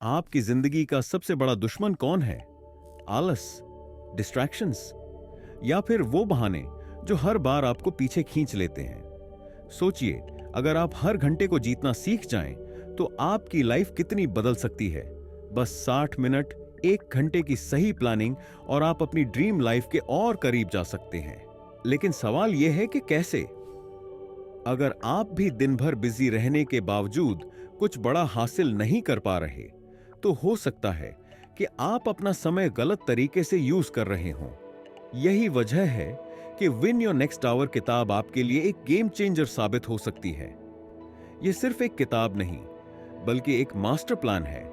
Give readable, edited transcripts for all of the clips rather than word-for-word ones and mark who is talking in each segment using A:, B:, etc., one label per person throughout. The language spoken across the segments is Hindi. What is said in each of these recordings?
A: आपकी जिंदगी का सबसे बड़ा दुश्मन कौन है? आलस, डिस्ट्रैक्शंस या फिर वो बहाने जो हर बार आपको पीछे खींच लेते हैं? सोचिए, अगर आप हर घंटे को जीतना सीख जाएं, तो आपकी लाइफ कितनी बदल सकती है। बस 60 मिनट, 1 घंटे की सही प्लानिंग और आप अपनी ड्रीम लाइफ के और करीब जा सकते हैं। लेकिन सवाल यह है कि कैसे? अगर आप भी दिन भर बिजी रहने के बावजूद कुछ बड़ा हासिल नहीं कर पा रहे, तो हो सकता है कि आप अपना समय गलत तरीके से यूज कर रहे हों। यही वजह है कि विन योर नेक्स्ट आवर किताब आपके लिए एक गेम चेंजर साबित हो सकती है। यह सिर्फ एक किताब नहीं, बल्कि एक मास्टर प्लान है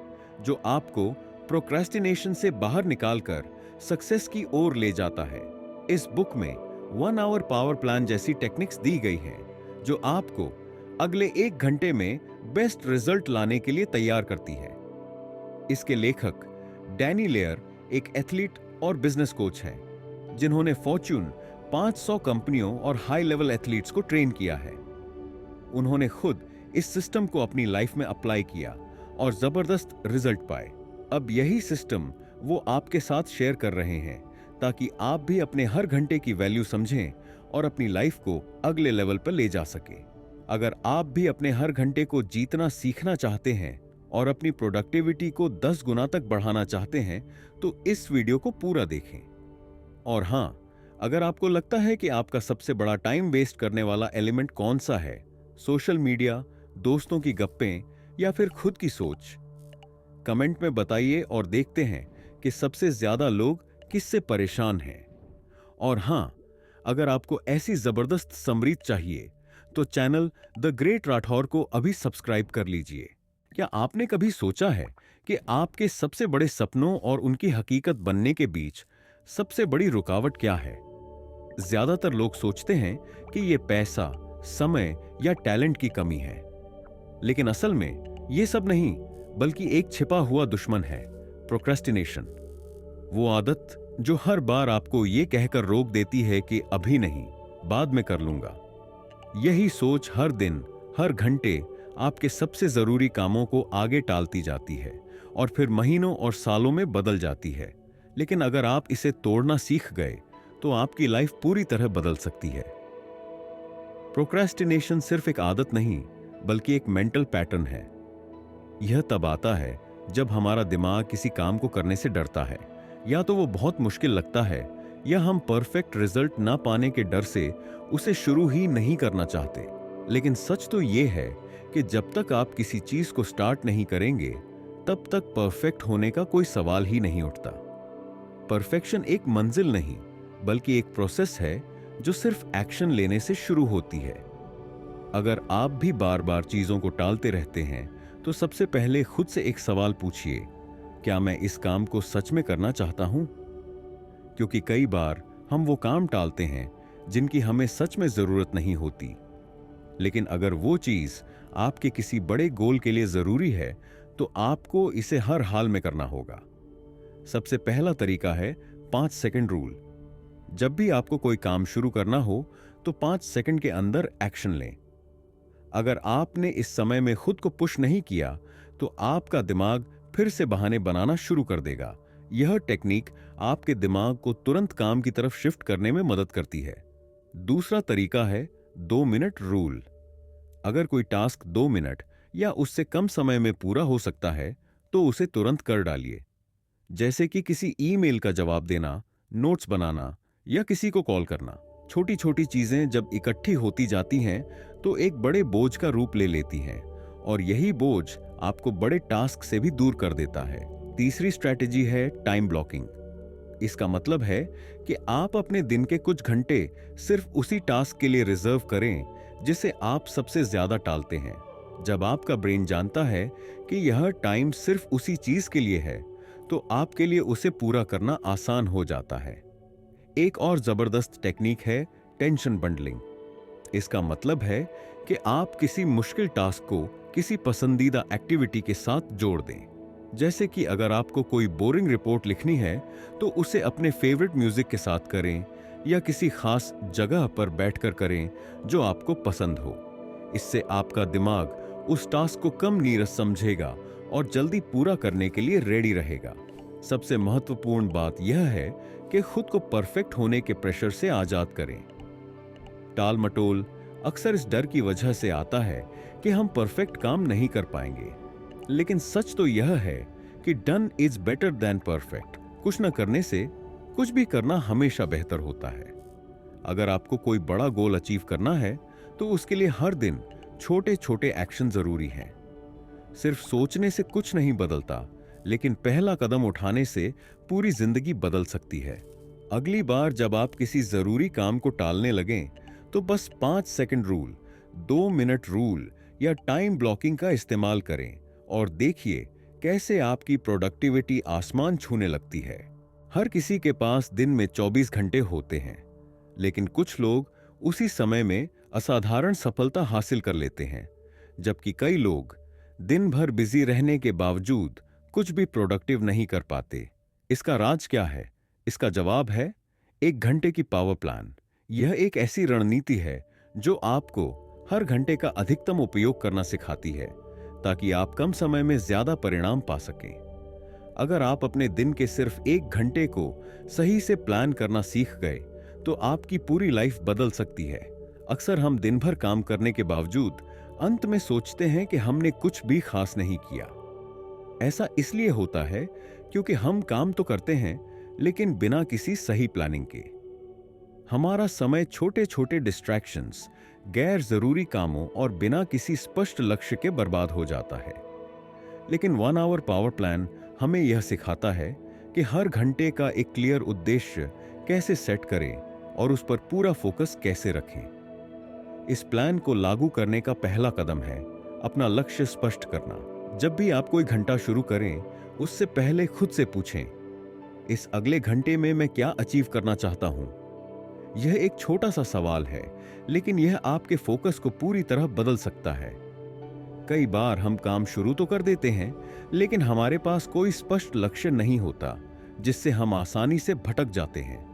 A: जो आपको प्रोक्रेस्टिनेशन से बाहर निकालकर सक्सेस की ओर ले जाता है। इस बुक में 1 आवर पावर प्लान जैसी टेक्निक्स दी गई हैं जो आपको अगले 1 घंटे में बेस्ट रिजल्ट लाने के लिए तैयार करती है। इसके लेखक डैनी लेयर एक एथलीट और बिजनेस कोच हैं, जिन्होंने फॉर्च्यून 500 कंपनियों और हाई लेवल एथलीट्स को ट्रेन किया है। उन्होंने खुद इस सिस्टम को अपनी लाइफ में अप्लाई किया और जबरदस्त रिजल्ट पाए। अब यही सिस्टम वो आपके साथ शेयर कर रहे हैं, ताकि आप भी अपने हर घंटे की वैल्यू समझें और अपनी लाइफ को अगले लेवल पर ले जा सके। अगर आप भी अपने हर घंटे को जीतना सीखना चाहते हैं और अपनी प्रोडक्टिविटी को 10 गुना तक बढ़ाना चाहते हैं, तो इस वीडियो को पूरा देखें। और हां, अगर आपको लगता है कि आपका सबसे बड़ा टाइम वेस्ट करने वाला एलिमेंट कौन सा है, सोशल मीडिया, दोस्तों की गप्पें या फिर खुद की सोच, कमेंट में बताइए और देखते हैं कि सबसे ज्यादा लोग किससे परेशान हैं। और हां, अगर आपको ऐसी जबरदस्त समरीत चाहिए, तो चैनल द ग्रेट राठौर को अभी सब्सक्राइब कर लीजिए। क्या आपने कभी सोचा है कि आपके सबसे बड़े सपनों और उनकी हकीकत बनने के बीच सबसे बड़ी रुकावट क्या है? ज्यादातर लोग सोचते हैं कि यह पैसा, समय या टैलेंट की कमी है, लेकिन असल में यह सब नहीं, बल्कि एक छिपा हुआ दुश्मन है, प्रोक्रेस्टिनेशन। वो आदत जो हर बार आपको यह कहकर रोक देती है कि अभी नहीं, बाद में कर लूंगा। यही सोच हर दिन, हर घंटे आपके सबसे जरूरी कामों को आगे टालती जाती है और फिर महीनों और सालों में बदल जाती है। लेकिन अगर आप इसे तोड़ना सीख गए, तो आपकी लाइफ पूरी तरह बदल सकती है। प्रोक्रेस्टिनेशन सिर्फ एक आदत नहीं, बल्कि एक मेंटल पैटर्न है। यह तब आता है जब हमारा दिमाग किसी काम को करने से डरता है, या तो वो बहुत मुश्किल लगता है, या हम परफेक्ट रिजल्ट ना पाने के डर से उसे शुरू ही नहीं करना चाहते। लेकिन सच तो यह है कि जब तक आप किसी चीज को स्टार्ट नहीं करेंगे, तब तक परफेक्ट होने का कोई सवाल ही नहीं उठता। परफेक्शन एक मंजिल नहीं, बल्कि एक प्रोसेस है जो सिर्फ एक्शन लेने से शुरू होती है। अगर आप भी बार बार चीजों को टालते रहते हैं, तो सबसे पहले खुद से एक सवाल पूछिए, क्या मैं इस काम को सच में करना चाहता हूं? क्योंकि कई बार हम वो काम टालते हैं जिनकी हमें सच में जरूरत नहीं होती। लेकिन अगर वो चीज आपके किसी बड़े गोल के लिए जरूरी है, तो आपको इसे हर हाल में करना होगा। सबसे पहला तरीका है 5 सेकंड रूल। जब भी आपको कोई काम शुरू करना हो, तो 5 सेकंड के अंदर एक्शन लें। अगर आपने इस समय में खुद को पुश नहीं किया, तो आपका दिमाग फिर से बहाने बनाना शुरू कर देगा। यह टेक्निक आपके दिमाग को तुरंत काम की तरफ शिफ्ट करने में मदद करती है। दूसरा तरीका है 2 मिनट रूल। अगर कोई टास्क 2 मिनट या उससे कम समय में पूरा हो सकता है, तो उसे तुरंत कर डालिए। जैसे कि किसी ईमेल का जवाब देना, नोट्स बनाना या किसी को कॉल करना। छोटी छोटी चीजें जब इकट्ठी होती जाती हैं, तो एक बड़े बोझ का रूप ले लेती हैं, और यही बोझ आपको बड़े टास्क से भी दूर कर देता है। तीसरी स्ट्रैटेजी है टाइम ब्लॉकिंग। इसका मतलब है कि आप अपने दिन के कुछ घंटे सिर्फ उसी टास्क के लिए रिजर्व करें जिसे आप सबसे ज्यादा टालते हैं। जब आपका ब्रेन जानता है कि यह टाइम सिर्फ उसी चीज के लिए है, तो आपके लिए उसे पूरा करना आसान हो जाता है। एक और जबरदस्त टेक्निक है टेंशन बंडलिंग। इसका मतलब है कि आप किसी मुश्किल टास्क को किसी पसंदीदा एक्टिविटी के साथ जोड़ दें। जैसे कि अगर आपको कोई बोरिंग रिपोर्ट लिखनी है, तो उसे अपने फेवरेट म्यूजिक के साथ करें, या किसी खास जगह पर बैठकर करें जो आपको पसंद हो। इससे आपका दिमाग उस टास्क को कम नीरस समझेगा और जल्दी पूरा करने के लिए रेडी रहेगा। सबसे महत्वपूर्ण बात यह है कि खुद को परफेक्ट होने के प्रेशर से आजाद करें। टाल मटोल अक्सर इस डर की वजह से आता है कि हम परफेक्ट काम नहीं कर पाएंगे, लेकिन सच तो यह है कि done is better than perfect. कुछ न करने से कुछ भी करना हमेशा बेहतर होता है। अगर आपको कोई बड़ा गोल अचीव करना है तो उसके लिए हर दिन छोटे छोटे एक्शन जरूरी हैं। सिर्फ सोचने से कुछ नहीं बदलता, लेकिन पहला कदम उठाने से पूरी जिंदगी बदल सकती है। अगली बार जब आप किसी जरूरी काम को टालने लगें तो बस 5 सेकंड रूल, 2 मिनट रूल या टाइम ब्लॉकिंग का इस्तेमाल करें और देखिए कैसे आपकी प्रोडक्टिविटी आसमान छूने लगती है। हर किसी के पास दिन में 24 घंटे होते हैं, लेकिन कुछ लोग उसी समय में असाधारण सफलता हासिल कर लेते हैं, जबकि कई लोग दिन भर बिजी रहने के बावजूद कुछ भी प्रोडक्टिव नहीं कर पाते। इसका राज क्या है? इसका जवाब है 1 घंटे की पावर प्लान। यह एक ऐसी रणनीति है जो आपको हर घंटे का अधिकतम उपयोग करना सिखाती है, ताकि आप कम समय में ज्यादा परिणाम पा सकें। अगर आप अपने दिन के सिर्फ 1 घंटे को सही से प्लान करना सीख गए तो आपकी पूरी लाइफ बदल सकती है। अक्सर हम दिन भर काम करने के बावजूद अंत में सोचते हैं कि हमने कुछ भी खास नहीं किया। ऐसा इसलिए होता है क्योंकि हम काम तो करते हैं, लेकिन बिना किसी सही प्लानिंग के। हमारा समय छोटे छोटे डिस्ट्रैक्शंस, गैर जरूरी कामों और बिना किसी स्पष्ट लक्ष्य के बर्बाद हो जाता है। लेकिन 1 आवर पावर प्लान हमें यह सिखाता है कि हर घंटे का एक क्लियर उद्देश्य कैसे सेट करें और उस पर पूरा फोकस कैसे रखें। इस प्लान को लागू करने का पहला कदम है अपना लक्ष्य स्पष्ट करना। जब भी आप कोई घंटा शुरू करें, उससे पहले खुद से पूछें, इस अगले घंटे में मैं क्या अचीव करना चाहता हूं? यह एक छोटा सा सवाल है, लेकिन यह आपके फोकस को पूरी तरह बदल सकता है। कई बार हम काम शुरू तो कर देते हैं, लेकिन हमारे पास कोई स्पष्ट लक्ष्य नहीं होता, जिससे हम आसानी से भटक जाते हैं।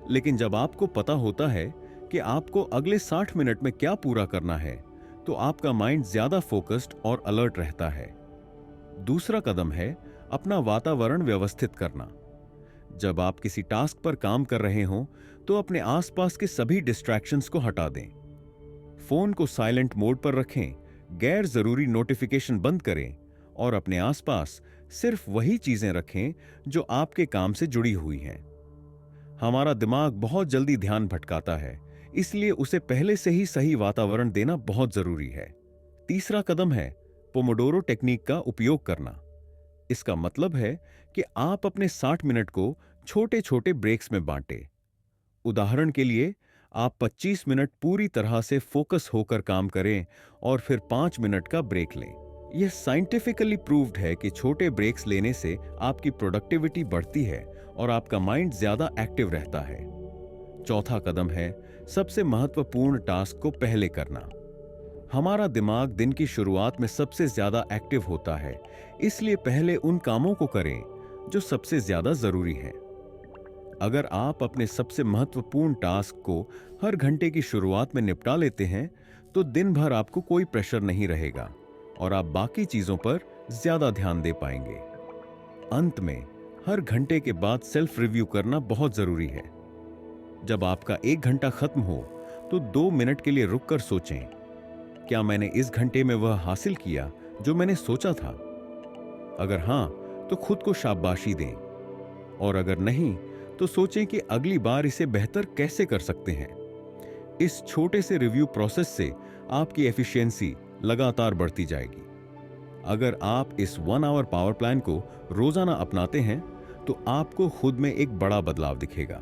A: लेकिन जब आपको पता होता है कि आपको अगले 60 मिनट में क्या पूरा करना है, तो आपका माइंड ज्यादा फोकस्ड और अलर्ट रहता है। दूसरा कदम है अपना वातावरण व्यवस्थित करना। जब आप किसी टास्क पर काम कर रहे हों, तो अपने आसपास के सभी डिस्ट्रैक्शंस को हटा दें। फोन को साइलेंट मोड पर रखें, गैर जरूरी नोटिफिकेशन बंद करें और अपने आसपास सिर्फ वही चीजें रखें जो आपके काम से जुड़ी हुई हैं। हमारा दिमाग बहुत जल्दी ध्यान भटकाता है, इसलिए उसे पहले से ही सही वातावरण देना बहुत जरूरी है। तीसरा कदम है पोमोडोरो टेक्निक का उपयोग करना। इसका मतलब है कि आप अपने 60 मिनट को छोटे छोटे ब्रेक्स में बांटें। उदाहरण के लिए, आप 25 मिनट पूरी तरह से फोकस होकर काम करें और फिर 5 मिनट का ब्रेक लें। यह साइंटिफिकली प्रूव्ड है कि छोटे ब्रेक्स लेने से आपकी प्रोडक्टिविटी बढ़ती है और आपका माइंड ज्यादा एक्टिव रहता है। चौथा कदम है सबसे महत्वपूर्ण टास्क को पहले करना। हमारा दिमाग दिन की शुरुआत में सबसे ज्यादा एक्टिव होता है, इसलिए पहले उन कामों को करें जो सबसे ज्यादा जरूरी हैं। अगर आप अपने सबसे महत्वपूर्ण टास्क को हर घंटे की शुरुआत में निपटा लेते हैं, तो दिन भर आपको कोई प्रेशर नहीं रहेगा और आप बाकी चीजों पर ज्यादा ध्यान दे पाएंगे। अंत में, हर घंटे के बाद सेल्फ रिव्यू करना बहुत जरूरी है। जब आपका 1 घंटा खत्म हो, तो 2 मिनट के लिए रुककर सोचें, क्या मैंने इस घंटे में वह हासिल किया जो मैंने सोचा था? अगर हां, तो खुद को शाबाशी दें, और अगर नहीं, तो सोचें कि अगली बार इसे बेहतर कैसे कर सकते हैं। इस छोटे से रिव्यू प्रोसेस से आपकी एफिशिएंसी लगातार बढ़ती जाएगी। अगर आप इस 1 आवर पावर प्लान को रोजाना अपनाते हैं, तो आपको खुद में एक बड़ा बदलाव दिखेगा।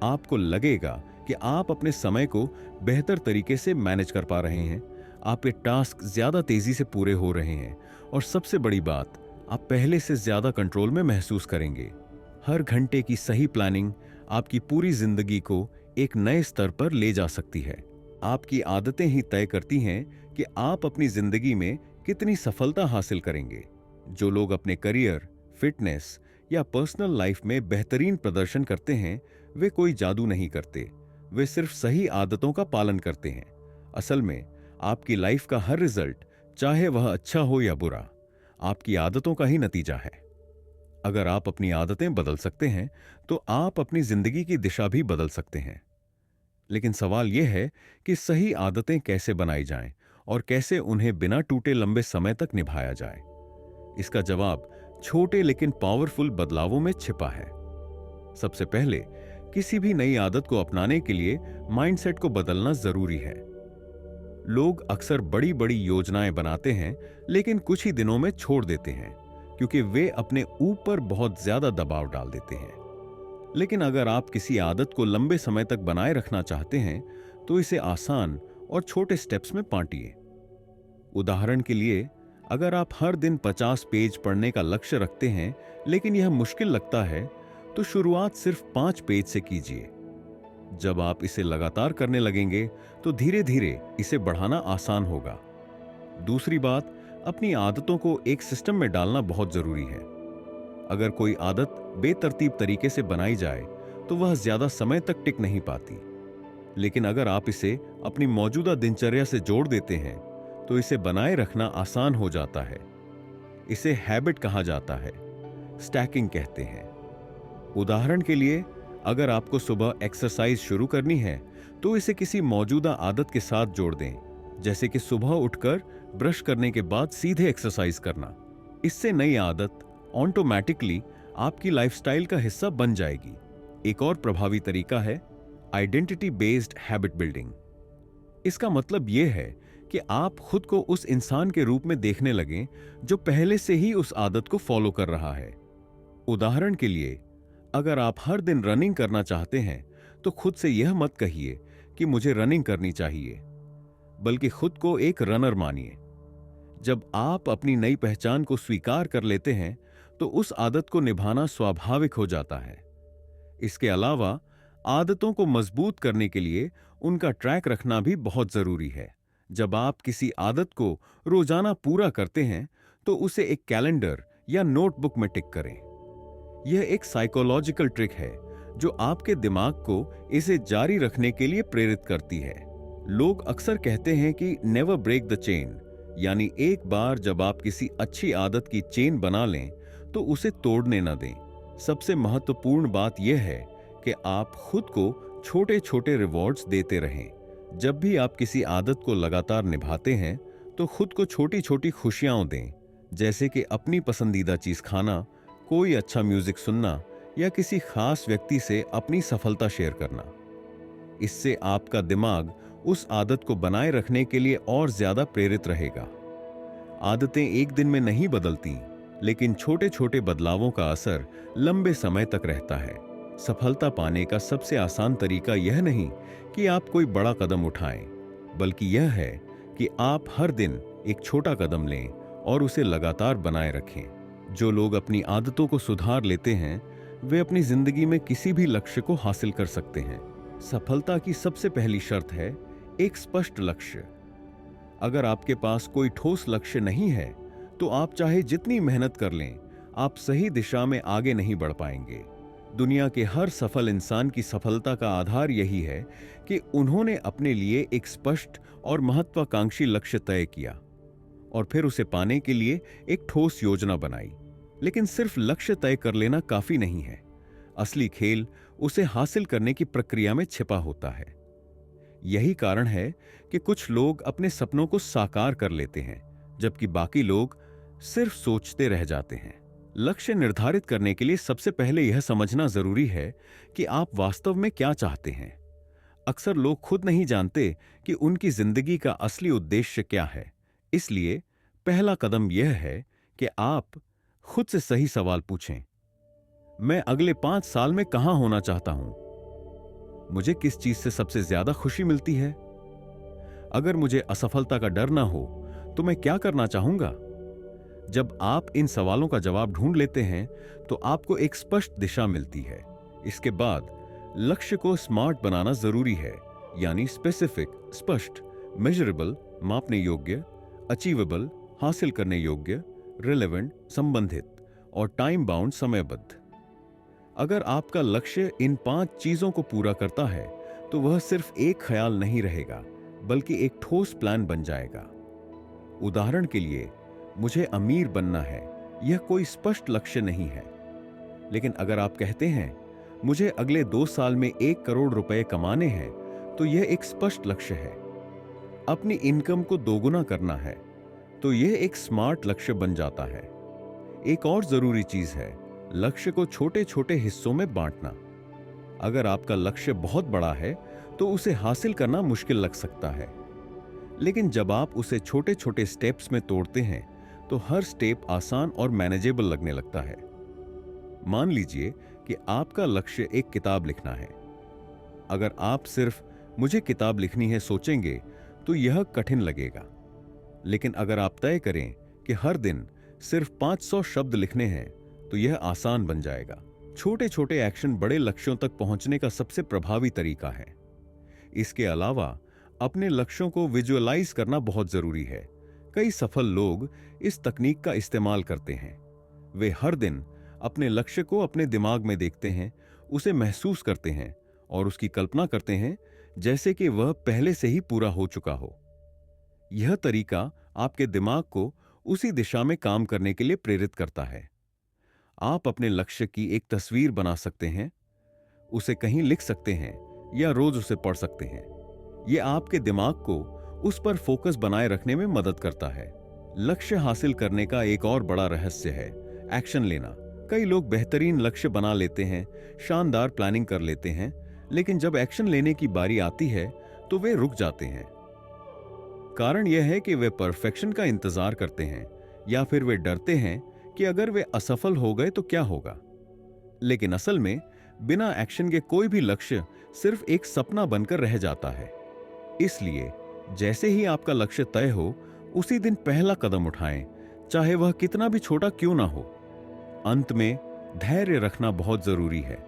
A: आपको लगेगा कि आप अपने समय को बेहतर तरीके से मैनेज कर पा रहे हैं, आपके टास्क ज्यादा तेजी से पूरे हो रहे हैं और सबसे बड़ी बात, आप पहले से ज्यादा कंट्रोल में महसूस करेंगे। हर घंटे की सही प्लानिंग आपकी पूरी जिंदगी को एक नए स्तर पर ले जा सकती है। आपकी आदतें ही तय करती हैं कि आप अपनी जिंदगी में कितनी सफलता हासिल करेंगे। जो लोग अपने करियर, फिटनेस या पर्सनल लाइफ में बेहतरीन प्रदर्शन करते हैं, वे कोई जादू नहीं करते, वे सिर्फ सही आदतों का पालन करते हैं। असल में आपकी लाइफ का हर रिजल्ट, चाहे वह अच्छा हो या बुरा, आपकी आदतों का ही नतीजा है। अगर आप अपनी आदतें बदल सकते हैं तो आप अपनी जिंदगी की दिशा भी बदल सकते हैं। लेकिन सवाल यह है कि सही आदतें कैसे बनाई जाएं और कैसे उन्हें बिना टूटे लंबे समय तक निभाया जाए। इसका जवाब छोटे लेकिन पावरफुल बदलावों में छिपा है। सबसे पहले, किसी भी नई आदत को अपनाने के लिए माइंडसेट को बदलना जरूरी है। लोग अक्सर बड़ी बड़ी योजनाएं बनाते हैं लेकिन कुछ ही दिनों में छोड़ देते हैं क्योंकि वे अपने ऊपर बहुत ज्यादा दबाव डाल देते हैं। लेकिन अगर आप किसी आदत को लंबे समय तक बनाए रखना चाहते हैं तो इसे आसान और छोटे स्टेप्स में बांटिए। उदाहरण के लिए, अगर आप हर दिन 50 पेज पढ़ने का लक्ष्य रखते हैं लेकिन यह मुश्किल लगता है तो शुरुआत सिर्फ 5 पेज से कीजिए। जब आप इसे लगातार करने लगेंगे तो धीरे धीरे इसे बढ़ाना आसान होगा। दूसरी बात, अपनी आदतों को एक सिस्टम में डालना बहुत जरूरी है। अगर कोई आदत बेतरतीब तरीके से बनाई जाए तो वह ज्यादा समय तक टिक नहीं पाती। लेकिन अगर आप इसे अपनी मौजूदा दिनचर्या से जोड़ देते हैं तो इसे बनाए रखना आसान हो जाता है। इसे हैबिट कहा जाता है, स्टैकिंग कहते हैं। उदाहरण के लिए, अगर आपको सुबह एक्सरसाइज शुरू करनी है तो इसे किसी मौजूदा आदत के साथ जोड़ दें, जैसे कि सुबह उठकर ब्रश करने के बाद सीधे एक्सरसाइज करना। इससे नई आदत ऑटोमैटिकली आपकी लाइफस्टाइल का हिस्सा बन जाएगी। एक और प्रभावी तरीका है आइडेंटिटी बेस्ड हैबिट बिल्डिंग। इसका मतलब यह है कि आप खुद को उस इंसान के रूप में देखने लगें जो पहले से ही उस आदत को फॉलो कर रहा है। उदाहरण के लिए, अगर आप हर दिन रनिंग करना चाहते हैं तो खुद से यह मत कहिए कि मुझे रनिंग करनी चाहिए, बल्कि खुद को एक रनर मानिए। जब आप अपनी नई पहचान को स्वीकार कर लेते हैं तो उस आदत को निभाना स्वाभाविक हो जाता है। इसके अलावा आदतों को मजबूत करने के लिए उनका ट्रैक रखना भी बहुत जरूरी है। जब आप किसी आदत को रोजाना पूरा करते हैं तो उसे एक कैलेंडर या नोटबुक में टिक करें। यह एक साइकोलॉजिकल ट्रिक है जो आपके दिमाग को इसे जारी रखने के लिए प्रेरित करती है। लोग अक्सर कहते हैं कि नेवर ब्रेक द चेन, यानी एक बार जब आप किसी अच्छी आदत की चेन बना लें तो उसे तोड़ने न दें। सबसे महत्वपूर्ण बात यह है कि आप खुद को छोटे छोटे रिवॉर्ड्स देते रहें। जब भी आप किसी आदत को लगातार निभाते हैं तो खुद को छोटी छोटी खुशियां दें, जैसे कि अपनी पसंदीदा चीज खाना, कोई अच्छा म्यूजिक सुनना या किसी खास व्यक्ति से अपनी सफलता शेयर करना। इससे आपका दिमाग उस आदत को बनाए रखने के लिए और ज्यादा प्रेरित रहेगा। आदतें एक दिन में नहीं बदलती, लेकिन छोटे छोटे बदलावों का असर लंबे समय तक रहता है। सफलता पाने का सबसे आसान तरीका यह नहीं कि आप कोई बड़ा कदम उठाएं, बल्कि यह है कि आप हर दिन एक छोटा कदम लें और उसे लगातार बनाए रखें। जो लोग अपनी आदतों को सुधार लेते हैं वे अपनी जिंदगी में किसी भी लक्ष्य को हासिल कर सकते हैं। सफलता की सबसे पहली शर्त है एक स्पष्ट लक्ष्य। अगर आपके पास कोई ठोस लक्ष्य नहीं है तो आप चाहे जितनी मेहनत कर लें, आप सही दिशा में आगे नहीं बढ़ पाएंगे। दुनिया के हर सफल इंसान की सफलता का आधार यही है कि उन्होंने अपने लिए एक स्पष्ट और महत्वाकांक्षी लक्ष्य तय किया और फिर उसे पाने के लिए एक ठोस योजना बनाई। लेकिन सिर्फ लक्ष्य तय कर लेना काफी नहीं है। असली खेल उसे हासिल करने की प्रक्रिया में छिपा होता है। यही कारण है कि कुछ लोग अपने सपनों को साकार कर लेते हैं, जबकि बाकी लोग सिर्फ सोचते रह जाते हैं। लक्ष्य निर्धारित करने के लिए सबसे पहले यह समझना जरूरी है कि आप वास्तव में क्या चाहते हैं। अक्सर लोग खुद नहीं जानते कि उनकी जिंदगी का असली उद्देश्य क्या है। इसलिए पहला कदम यह है कि आप खुद से सही सवाल पूछें। मैं अगले 5 साल में कहां होना चाहता हूं? मुझे किस चीज से सबसे ज्यादा खुशी मिलती है? अगर मुझे असफलता का डर ना हो तो मैं क्या करना चाहूंगा? जब आप इन सवालों का जवाब ढूंढ लेते हैं तो आपको एक स्पष्ट दिशा मिलती है। इसके बाद लक्ष्य को स्मार्ट बनाना जरूरी है, यानी स्पेसिफिक, स्पष्ट, मेजरेबल, मापने योग्य, अचीवेबल, हासिल करने योग्य, रिलेवेंट, संबंधित और टाइम बाउंड, समयबद्ध। अगर आपका लक्ष्य इन 5 चीजों को पूरा करता है तो वह सिर्फ एक ख्याल नहीं रहेगा, बल्कि एक ठोस प्लान बन जाएगा। उदाहरण के लिए, मुझे अमीर बनना है, यह कोई स्पष्ट लक्ष्य नहीं है। लेकिन अगर आप कहते हैं मुझे अगले 2 साल में 1 करोड़ रुपए कमाने हैं, तो यह एक स्पष्ट लक्ष्य है। अपनी इनकम को दोगुना करना है, तो यह एक स्मार्ट लक्ष्य बन जाता है। एक और जरूरी चीज है लक्ष्य को छोटे छोटे हिस्सों में बांटना। अगर आपका लक्ष्य बहुत बड़ा है तो उसे हासिल करना मुश्किल लग सकता है, लेकिन जब आप उसे छोटे छोटे स्टेप्स में तोड़ते हैं तो हर स्टेप आसान और मैनेजेबल लगने लगता है। मान लीजिए कि आपका लक्ष्य एक किताब लिखना है। अगर आप सिर्फ मुझे किताब लिखनी है सोचेंगे तो यह कठिन लगेगा, लेकिन अगर आप तय करें कि हर दिन सिर्फ 500 शब्द लिखने हैं तो यह आसान बन जाएगा। छोटे छोटे एक्शन बड़े लक्ष्यों तक पहुंचने का सबसे प्रभावी तरीका है। इसके अलावा अपने लक्ष्यों को विजुअलाइज करना बहुत जरूरी है। कई सफल लोग इस तकनीक का इस्तेमाल करते हैं। वे हर दिन अपने लक्ष्य को अपने दिमाग में देखते हैं, उसे महसूस करते हैं और उसकी कल्पना करते हैं जैसे कि वह पहले से ही पूरा हो चुका हो। यह तरीका आपके दिमाग को उसी दिशा में काम करने के लिए प्रेरित करता है। आप अपने लक्ष्य की एक तस्वीर बना सकते हैं, उसे कहीं लिख सकते हैं या रोज उसे पढ़ सकते हैं। यह आपके दिमाग को उस पर फोकस बनाए रखने में मदद करता है। लक्ष्य हासिल करने का एक और बड़ा रहस्य है एक्शन लेना। कई लोग बेहतरीन लक्ष्य बना लेते हैं, शानदार प्लानिंग कर लेते हैं, लेकिन जब एक्शन लेने की बारी आती है तो वे रुक जाते हैं। कारण यह है कि वे परफेक्शन का इंतजार करते हैं या फिर वे डरते हैं कि अगर वे असफल हो गए तो क्या होगा। लेकिन असल में बिना एक्शन के कोई भी लक्ष्य सिर्फ एक सपना बनकर रह जाता है। इसलिए जैसे ही आपका लक्ष्य तय हो, उसी दिन पहला कदम उठाएं, चाहे वह कितना भी छोटा क्यों ना हो। अंत में धैर्य रखना बहुत जरूरी है।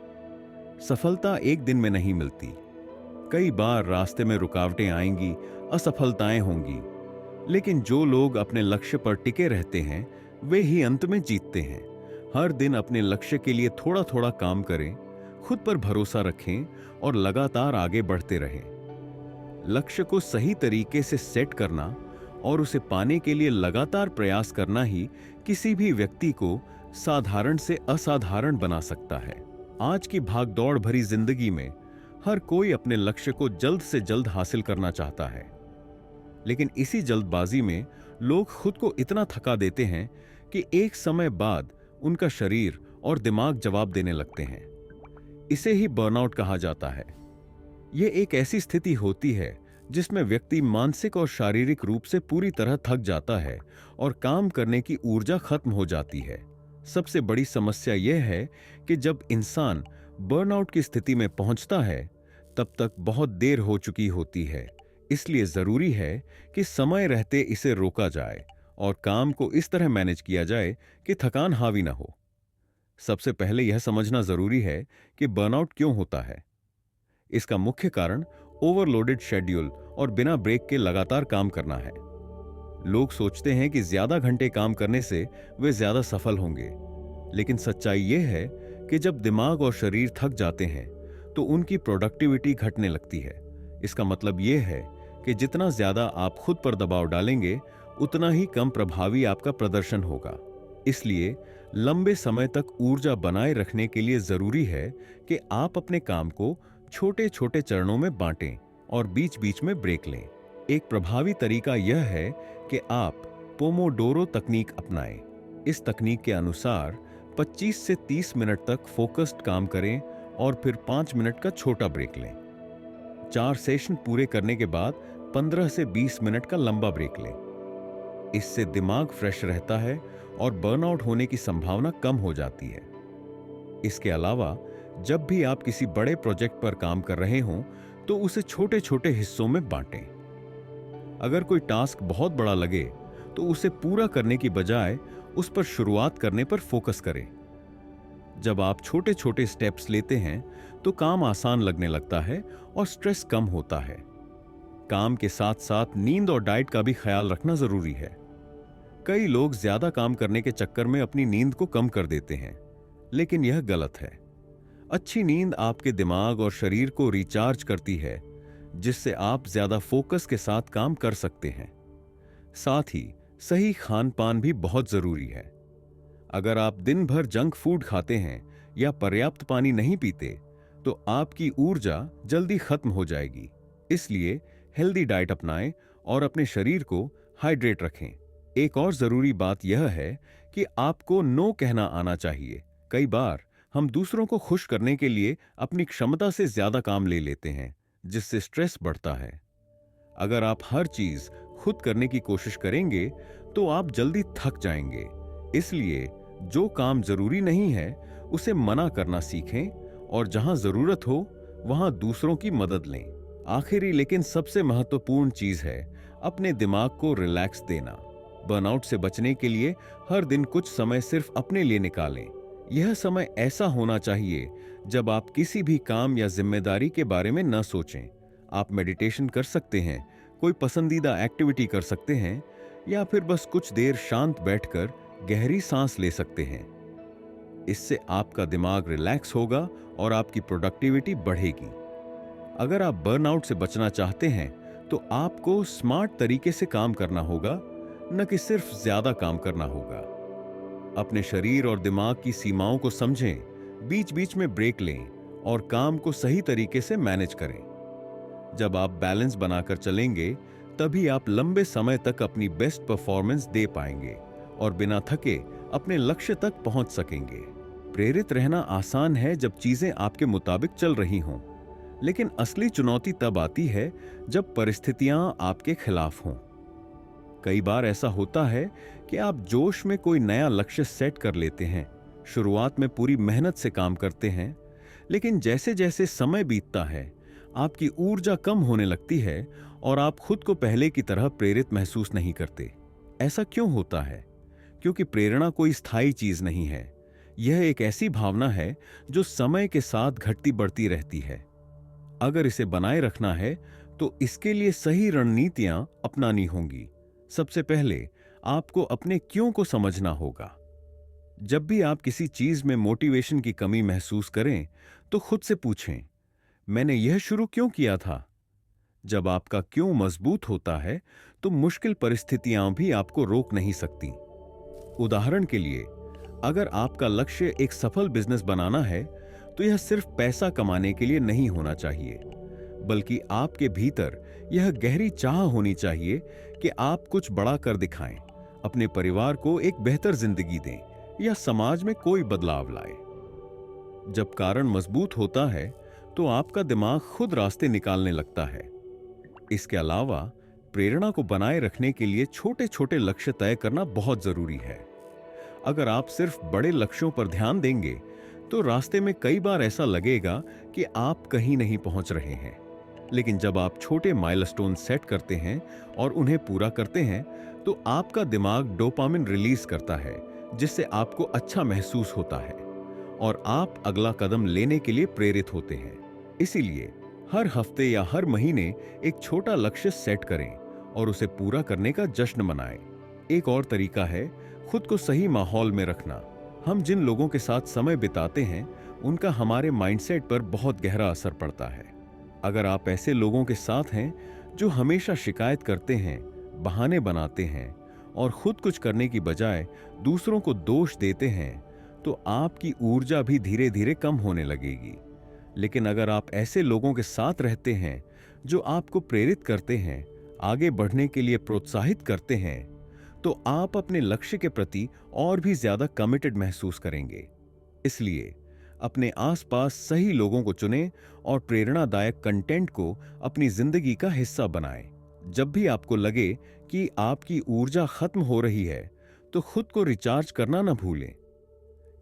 A: सफलता एक दिन में नहीं मिलती। कई बार रास्ते में रुकावटें आएंगी, असफलताएं होंगी, लेकिन जो लोग अपने लक्ष्य पर टिके रहते हैं वे ही अंत में जीतते हैं। हर दिन अपने लक्ष्य के लिए थोड़ा थोड़ा काम करें, खुद पर भरोसा रखें और लगातार आगे बढ़ते रहें। लक्ष्य को सही तरीके से सेट करना और उसे पाने के लिए लगातार प्रयास करना ही किसी भी व्यक्ति को साधारण से असाधारण बना सकता है। आज की भागदौड़ भरी जिंदगी में हर कोई अपने लक्ष्य को जल्द से जल्द हासिल करना चाहता है, लेकिन इसी जल्दबाजी में लोग खुद को इतना थका देते हैं कि एक समय बाद उनका शरीर और दिमाग जवाब देने लगते हैं। इसे ही बर्नआउट कहा जाता है। यह एक ऐसी स्थिति होती है जिसमें व्यक्ति मानसिक और शारीरिक रूप से पूरी तरह थक जाता है और काम करने की ऊर्जा खत्म हो जाती है। सबसे बड़ी समस्या यह है कि जब इंसान बर्नआउट की स्थिति में पहुंचता है तब तक बहुत देर हो चुकी होती है। इसलिए जरूरी है कि समय रहते इसे रोका जाए और काम को इस तरह मैनेज किया जाए कि थकान हावी ना हो। सबसे पहले यह समझना जरूरी है कि बर्नआउट क्यों होता है। इसका मुख्य कारण ओवरलोडेड शेड्यूल और बिना ब्रेक के लगातार काम करना है। लोग सोचते हैं कि ज्यादा घंटे काम करने से वे ज्यादा सफल होंगे, लेकिन सच्चाई यह है कि जब दिमाग और शरीर थक जाते हैं तो उनकी प्रोडक्टिविटी घटने लगती है। इसका मतलब यह है कि जितना ज्यादा आप खुद पर दबाव डालेंगे उतना ही कम प्रभावी आपका प्रदर्शन होगा। इसलिए लंबे समय तक ऊर्जा बनाए रखने के लिए जरूरी है कि आप अपने काम को छोटे छोटे चरणों में बांटें और बीच बीच में ब्रेक लें। एक प्रभावी तरीका यह है कि आप पोमोडोरो तकनीक अपनाएं। इस तकनीक के अनुसार 25 से 30 मिनट तक फोकस्ड काम करें और फिर 5 मिनट का छोटा ब्रेक लें। 4 सेशन पूरे करने के बाद 15 से 20 मिनट का लंबा ब्रेक लें। इससे दिमाग फ्रेश रहता है और बर्नआउट होने की संभावना कम हो जाती है। इसके अलावा जब भी आप किसी बड़े प्रोजेक्ट पर काम कर रहे हों तो उसे छोटे छोटे हिस्सों में बांटें। अगर कोई टास्क बहुत बड़ा लगे तो उसे पूरा करने की बजाय उस पर शुरुआत करने पर फोकस करें। जब आप छोटे छोटे स्टेप्स लेते हैं तो काम आसान लगने लगता है और स्ट्रेस कम होता है। काम के साथ साथ नींद और डाइट का भी ख्याल रखना जरूरी है। कई लोग ज्यादा काम करने के चक्कर में अपनी नींद को कम कर देते हैं, लेकिन यह गलत है। अच्छी नींद आपके दिमाग और शरीर को रिचार्ज करती है, जिससे आप ज्यादा फोकस के साथ काम कर सकते हैं। साथ ही सही खान पान भी बहुत जरूरी है। अगर आप दिन भर जंक फूड खाते हैं या पर्याप्त पानी नहीं पीते तो आपकी ऊर्जा जल्दी खत्म हो जाएगी। इसलिए हेल्दी डाइट अपनाएं और अपने शरीर को हाइड्रेट रखें। एक और जरूरी बात यह है कि आपको नो कहना आना चाहिए। कई बार हम दूसरों को खुश करने के लिए अपनी क्षमता से ज्यादा काम ले लेते हैं, जिससे स्ट्रेस बढ़ता है। अगर आप हर चीज खुद करने की कोशिश करेंगे तो आप जल्दी थक जाएंगे। इसलिए जो काम जरूरी नहीं है उसे मना करना सीखें और जहां जरूरत हो वहां दूसरों की मदद लें। आखिरी लेकिन सबसे महत्वपूर्ण चीज है अपने दिमाग को रिलैक्स देना। बर्नआउट से बचने के लिए हर दिन कुछ समय सिर्फ अपने लिए निकालें। यह समय ऐसा होना चाहिए जब आप किसी भी काम या जिम्मेदारी के बारे में न सोचें। आप मेडिटेशन कर सकते हैं, कोई पसंदीदा एक्टिविटी कर सकते हैं या फिर बस कुछ देर शांत बैठकर गहरी सांस ले सकते हैं। इससे आपका दिमाग रिलैक्स होगा और आपकी प्रोडक्टिविटी बढ़ेगी। अगर आप बर्नआउट से बचना चाहते हैं तो आपको स्मार्ट तरीके से काम करना होगा, न कि सिर्फ ज्यादा काम करना होगा। अपने शरीर और दिमाग की सीमाओं को समझें, बीच बीच में ब्रेक लें और काम को सही तरीके से मैनेज करें। जब आप बैलेंस बनाकर चलेंगे तभी आप लंबे समय तक अपनी बेस्ट परफॉर्मेंस दे पाएंगे और बिना थके अपने लक्ष्य तक पहुंच सकेंगे। प्रेरित रहना आसान है जब चीजें आपके मुताबिक चल रही हों, लेकिन असली चुनौती तब आती है जब परिस्थितियां आपके खिलाफ हों। कई बार ऐसा होता है कि आप जोश में कोई नया लक्ष्य सेट कर लेते हैं, शुरुआत में पूरी मेहनत से काम करते हैं, लेकिन जैसे जैसे समय बीतता है आपकी ऊर्जा कम होने लगती है और आप खुद को पहले की तरह प्रेरित महसूस नहीं करते। ऐसा क्यों होता है? क्योंकि प्रेरणा कोई स्थायी चीज नहीं है। यह एक ऐसी भावना है जो समय के साथ घटती बढ़ती रहती है। अगर इसे बनाए रखना है तो इसके लिए सही रणनीतियां अपनानी होंगी। सबसे पहले आपको अपने क्यों को समझना होगा। जब भी आप किसी चीज में मोटिवेशन की कमी महसूस करें तो खुद से पूछें, मैंने यह शुरू क्यों किया था? जब आपका क्यों मजबूत होता है तो मुश्किल परिस्थितियां भी आपको रोक नहीं सकती। उदाहरण के लिए, अगर आपका लक्ष्य एक सफल बिजनेस बनाना है तो यह सिर्फ पैसा कमाने के लिए नहीं होना चाहिए, बल्कि आपके भीतर यह गहरी चाह होनी चाहिए कि आप कुछ बड़ा कर दिखाएं, अपने परिवार को एक बेहतर जिंदगी दें या समाज में कोई बदलाव लाएं। जब कारण मजबूत होता है तो आपका दिमाग खुद रास्ते निकालने लगता है। इसके अलावा प्रेरणा को बनाए रखने के लिए छोटे छोटे लक्ष्य तय करना बहुत जरूरी है। अगर आप सिर्फ बड़े लक्ष्यों पर ध्यान देंगे तो रास्ते में कई बार ऐसा लगेगा कि आप कहीं नहीं पहुंच रहे हैं। लेकिन जब आप छोटे माइलस्टोन सेट करते हैं और उन्हें पूरा करते हैं तो आपका दिमाग डोपामिन रिलीज करता है, जिससे आपको अच्छा महसूस होता है और आप अगला कदम लेने के लिए प्रेरित होते हैं। इसीलिए हर हफ्ते या हर महीने एक छोटा लक्ष्य सेट करें और उसे पूरा करने का जश्न मनाएं। एक और तरीका है खुद को सही माहौल में रखना। हम जिन लोगों के साथ समय बिताते हैं उनका हमारे माइंडसेट पर बहुत गहरा असर पड़ता है। अगर आप ऐसे लोगों के साथ हैं जो हमेशा शिकायत करते हैं, बहाने बनाते हैं और खुद कुछ करने की बजाय दूसरों को दोष देते हैं तो आपकी ऊर्जा भी धीरे धीरे कम होने लगेगी। लेकिन अगर आप ऐसे लोगों के साथ रहते हैं जो आपको प्रेरित करते हैं, आगे बढ़ने के लिए प्रोत्साहित करते हैं, तो आप अपने लक्ष्य के प्रति और भी ज्यादा कमिटेड महसूस करेंगे। इसलिए अपने आसपास सही लोगों को चुनें और प्रेरणादायक कंटेंट को अपनी जिंदगी का हिस्सा बनाएं। जब भी आपको लगे कि आपकी ऊर्जा खत्म हो रही है तो खुद को रिचार्ज करना न भूलें।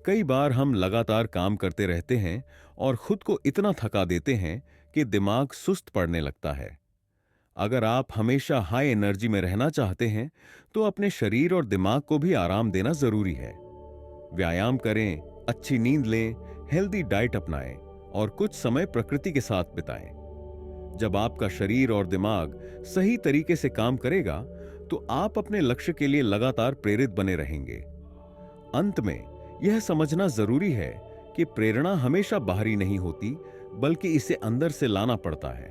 A: कई बार हम लगातार काम करते रहते हैं और खुद को इतना थका देते हैं कि दिमाग सुस्त पड़ने लगता है। अगर आप हमेशा हाई एनर्जी में रहना चाहते हैं तो अपने शरीर और दिमाग को भी आराम देना जरूरी है। व्यायाम करें, अच्छी नींद लें, हेल्दी डाइट अपनाएं और कुछ समय प्रकृति के साथ बिताएं। जब आपका शरीर और दिमाग सही तरीके से काम करेगा तो आप अपने लक्ष्य के लिए लगातार प्रेरित बने रहेंगे। अंत में यह समझना जरूरी है कि प्रेरणा हमेशा बाहरी नहीं होती, बल्कि इसे अंदर से लाना पड़ता है।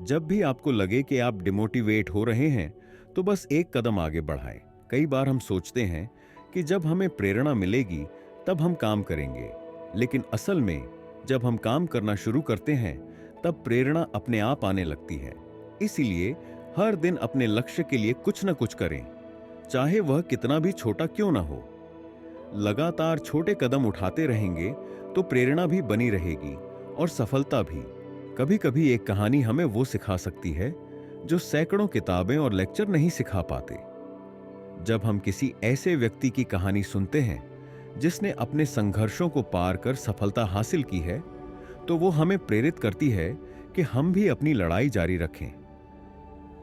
A: जब भी आपको लगे कि आप डिमोटिवेट हो रहे हैं तो बस एक कदम आगे बढ़ाएं। कई बार हम सोचते हैं कि जब हमें प्रेरणा मिलेगी तब हम काम करेंगे, लेकिन असल में जब हम काम करना शुरू करते हैं तब प्रेरणा अपने आप आने लगती है। इसीलिए हर दिन अपने लक्ष्य के लिए कुछ न कुछ करें, चाहे वह कितना भी छोटा क्यों ना हो। लगातार छोटे कदम उठाते रहेंगे तो प्रेरणा भी बनी रहेगी और सफलता भी। कभी कभी एक कहानी हमें वो सिखा सकती है जो सैकड़ों किताबें और लेक्चर नहीं सिखा पाते। जब हम किसी ऐसे व्यक्ति की कहानी सुनते हैं जिसने अपने संघर्षों को पार कर सफलता हासिल की है, तो वो हमें प्रेरित करती है कि हम भी अपनी लड़ाई जारी रखें।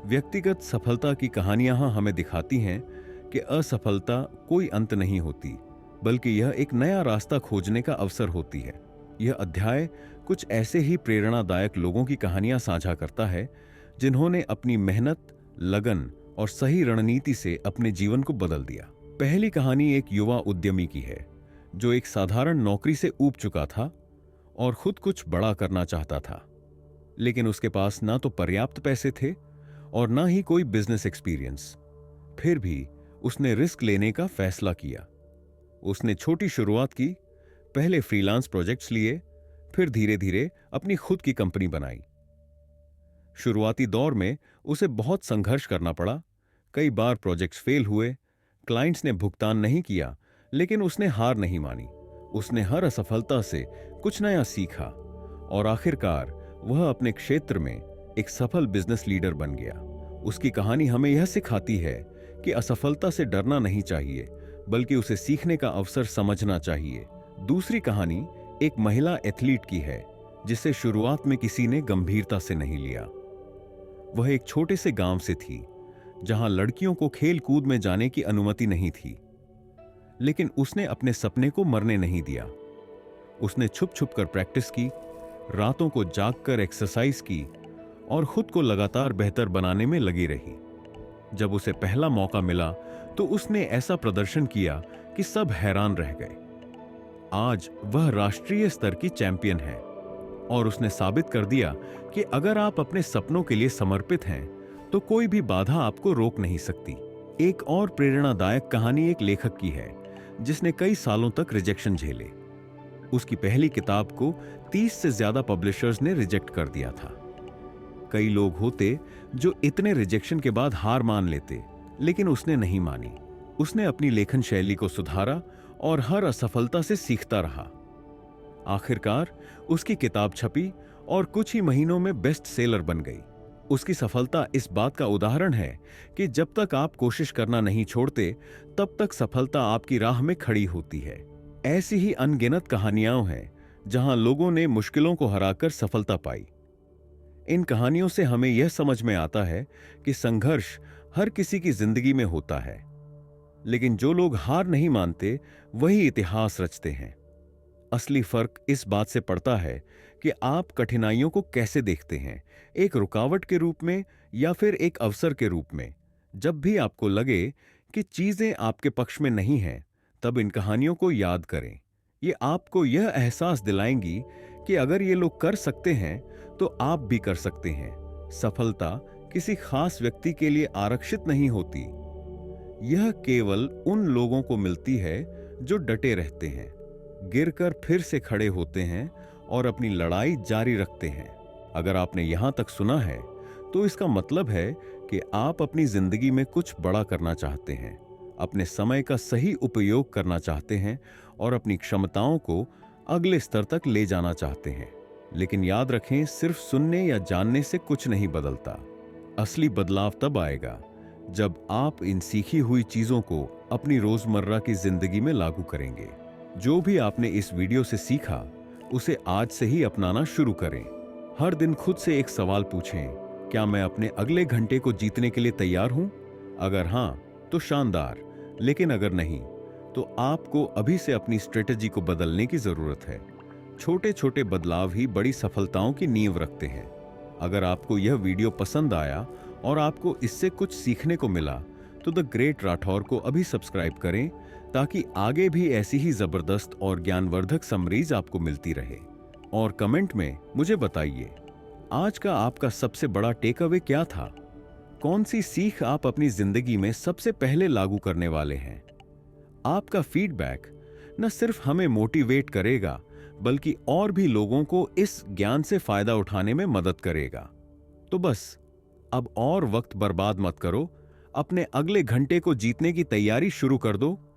A: व्यक्तिगत सफलता की कहानियां हमें दिखाती हैं कि असफलता कोई अंत नहीं होती, बल्कि यह एक नया रास्ता खोजने का अवसर होती है। यह अध्याय कुछ ऐसे ही प्रेरणादायक लोगों की कहानियां साझा करता है जिन्होंने अपनी मेहनत, लगन और सही रणनीति से अपने जीवन को बदल दिया। पहली कहानी एक युवा उद्यमी की है जो एक साधारण नौकरी से ऊब चुका था और खुद कुछ बड़ा करना चाहता था, लेकिन उसके पास ना तो पर्याप्त पैसे थे और ना ही कोई बिजनेस एक्सपीरियंस। फिर भी उसने रिस्क लेने का फैसला किया। उसने छोटी शुरुआत की, पहले फ्रीलांस प्रोजेक्ट्स लिए, फिर धीरे धीरे अपनी खुद की कंपनी बनाई। शुरुआती दौर में उसे बहुत संघर्ष करना पड़ा। कई बार प्रोजेक्ट्स फेल हुए, क्लाइंट्स ने भुगतान नहीं किया, लेकिन उसने हार नहीं मानी। उसने हर असफलता से कुछ नया सीखा और आखिरकार वह अपने क्षेत्र में एक सफल बिजनेस लीडर बन गया। उसकी कहानी हमें यह सिखाती है कि असफलता से डरना नहीं चाहिए, बल्कि उसे सीखने का अवसर समझना चाहिए। दूसरी कहानी एक महिला एथलीट की है जिसे शुरुआत में किसी ने गंभीरता से नहीं लिया। वह एक छोटे से गांव से थी जहां लड़कियों को खेल कूद में जाने की अनुमति नहीं थी, लेकिन उसने अपने सपने को मरने नहीं दिया। उसने छुप छुप कर प्रैक्टिस की, रातों को जागकर एक्सरसाइज की और खुद को लगातार बेहतर बनाने में लगी रही। जब उसे पहला मौका मिला तो उसने ऐसा प्रदर्शन किया कि सब हैरान रह गए। आज वह राष्ट्रीय स्तर की चैंपियन है और उसने साबित कर दिया कि अगर आप अपने सपनों के लिए समर्पित हैं तो कोई भी बाधा आपको रोक नहीं सकती। एक और प्रेरणादायक कहानी एक लेखक की है जिसने कई सालों तक रिजेक्शन झेले। उसकी पहली किताब को 30 से ज्यादा पब्लिशर्स ने रिजेक्ट कर दिया था। कई लोग होते जो इतने रिजेक्शन के बाद हार मान लेते, लेकिन उसने नहीं मानी। उसने अपनी लेखन शैली को सुधारा और हर असफलता से सीखता रहा। आखिरकार उसकी किताब छपी और कुछ ही महीनों में बेस्ट सेलर बन गई। उसकी सफलता इस बात का उदाहरण है कि जब तक आप कोशिश करना नहीं छोड़ते, तब तक सफलता आपकी राह में खड़ी होती है। ऐसी ही अनगिनत कहानियां हैं जहां लोगों ने मुश्किलों को हराकर सफलता पाई। इन कहानियों से हमें यह समझ में आता है कि संघर्ष हर किसी की जिंदगी में होता है, लेकिन जो लोग हार नहीं मानते वही इतिहास रचते हैं। असली फर्क इस बात से पड़ता है कि आप कठिनाइयों को कैसे देखते हैं, एक रुकावट के रूप में या फिर एक अवसर के रूप में। जब भी आपको लगे कि चीजें आपके पक्ष में नहीं हैं, तब इन कहानियों को याद करें। ये आपको यह एहसास दिलाएंगी कि अगर ये लोग कर सकते हैं तो आप भी कर सकते हैं। सफलता किसी खास व्यक्ति के लिए आरक्षित नहीं होती, यह केवल उन लोगों को मिलती है जो डटे रहते हैं, गिरकर फिर से खड़े होते हैं और अपनी लड़ाई जारी रखते हैं। अगर आपने यहां तक सुना है तो इसका मतलब है कि आप अपनी जिंदगी में कुछ बड़ा करना चाहते हैं, अपने समय का सही उपयोग करना चाहते हैं और अपनी क्षमताओं को अगले स्तर तक ले जाना चाहते हैं। लेकिन याद रखें, सिर्फ सुनने या जानने से कुछ नहीं बदलता। असली बदलाव तब आएगा जब आप इन सीखी हुई चीजों को अपनी रोजमर्रा की जिंदगी में लागू करेंगे। जो भी आपने इस वीडियो से सीखा, उसे आज से ही अपनाना शुरू करें। हर दिन खुद से एक सवाल पूछें, क्या मैं अपने अगले घंटे को जीतने के लिए तैयार हूं? अगर हां, तो शानदार, लेकिन अगर नहीं, तो आपको अभी से अपनी स्ट्रेटजी को बदलने की जरूरत है। छोटे छोटे बदलाव ही बड़ी सफलताओं की नींव रखते हैं। अगर आपको यह वीडियो पसंद आया और आपको इससे कुछ सीखने को मिला, तो द ग्रेट राठौर को अभी सब्सक्राइब करें ताकि आगे भी ऐसी ही जबरदस्त और ज्ञानवर्धक समरीज आपको मिलती रहे। और कमेंट में मुझे बताइए, आज का आपका सबसे बड़ा टेक अवे क्या था? कौन सी सीख आप अपनी जिंदगी में सबसे पहले लागू करने वाले हैं? आपका फीडबैक न सिर्फ हमें मोटिवेट करेगा, बल्कि और भी लोगों को इस ज्ञान से फायदा उठाने में मदद करेगा। तो बस अब और वक्त बर्बाद मत करो, अपने अगले घंटे को जीतने की तैयारी शुरू कर दो